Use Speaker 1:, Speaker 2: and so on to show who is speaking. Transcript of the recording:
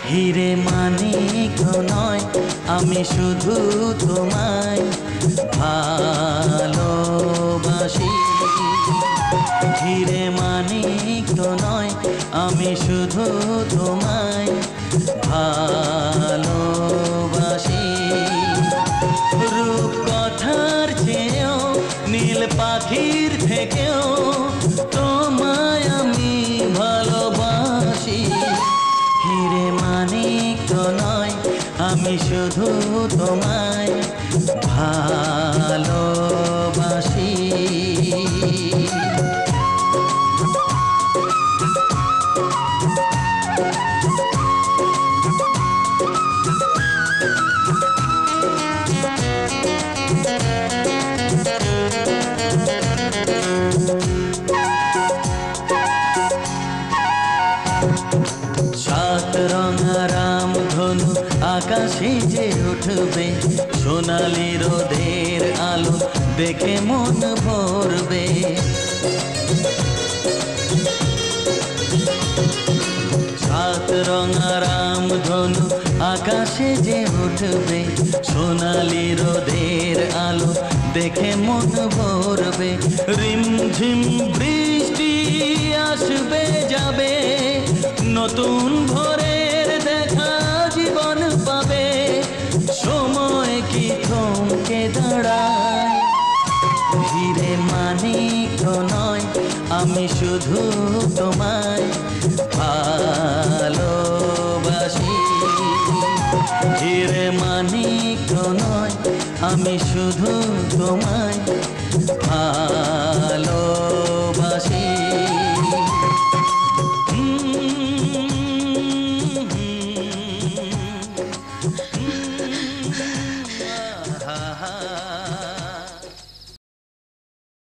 Speaker 1: হিরে মানিক নয়, আমি শুধু তোমায় ভালোবাসি। হিরে মানিক নয়, আমি শুধু তোমায় ভালোবাসি। রূপ কথার চেয়েও নীল পাখির থেকেও তোমায় আমি ভালোবাসি। হিরে মানিক নয়, আমি শুধু তোমায় ভালোবাসি। সাত রঙা রামধনু আকাশে যে উঠবে, সোনালি রোদের আলো দেখে মন ভরবে। সাত রঙা রামধনু আকাশে যে উঠবে, সোনালি রোদের আলো দেখে মন ভরবে। রিমঝিম বৃষ্টি আসবে যাবে, নতুন ভোরের দেখা জীবন পাবে। সময় কি থমকে দাঁড়ায়? হিরে মানিক নয়, আমি শুধু তোমায় ভালোবাসি। হিরে মানিক নয়, আমি শুধু তোমায় ভালোবাসি।